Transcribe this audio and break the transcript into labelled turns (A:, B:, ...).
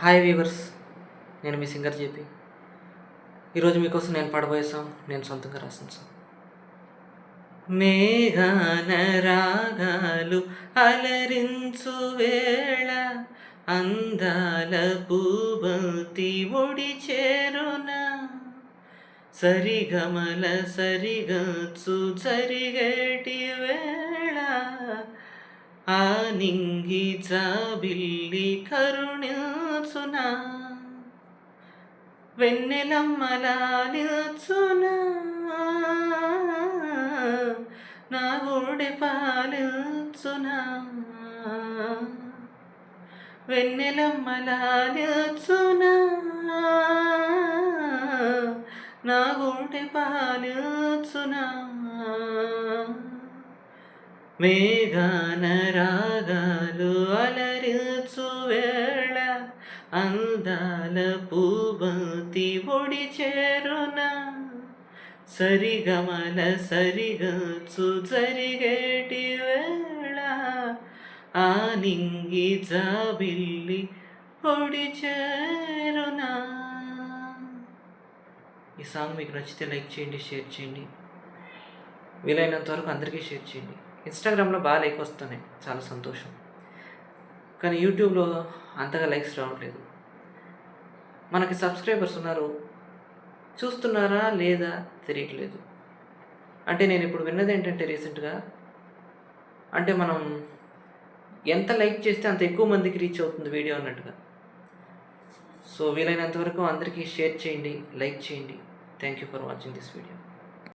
A: Hi weavers, నేను మీ singer JP. ఈరోజు మీకోసం నేను పాడబోయే సాంగ్ నేను సొంతంగా రాసిన సాంగ్. మేఘాన రాగాలు అలరించు వేళ అందాల పూబంతి ఒడి చేరున సరిగమల సరిగచ్చు జరిగేటి వేళ ఆ నింగి జాబిల్లి కరుణించునా వెన్నెలమ్మలా నిల్చునా నా గుండె పాలించునా వెన్నెలమ్మలా నిల్చునా నా గుండె పాలించునా మేఘాన రాగాలు అలరించు వేళ అందాల పూబంతి ఒడి చేరున సరిగమల సరిగచ్చు జరిగేటి వేళ ఆ నింగి జాబిల్లి ఒడి చేరునా. ఈ సాంగ్ మీకు నచ్చితే లైక్ చేయండి, షేర్ చేయండి, వీలైనంత వరకు అందరికీ షేర్ చేయండి. ఇన్స్టాగ్రామ్లో బాగా లైక్ వస్తున్నాయి, చాలా సంతోషం. కానీ యూట్యూబ్లో అంతగా లైక్స్ రావట్లేదు. మనకి సబ్స్క్రైబర్స్ ఉన్నారు, చూస్తున్నారా లేదా తెలియట్లేదు. అంటే నేను ఇప్పుడు విన్నది ఏంటంటే రీసెంట్గా, అంటే మనం ఎంత లైక్ చేస్తే అంత ఎక్కువ మందికి రీచ్ అవుతుంది వీడియో అన్నట్టుగా. సో వీలైనంత వరకు అందరికీ షేర్ చేయండి, లైక్ చేయండి. Thank you for watching this video.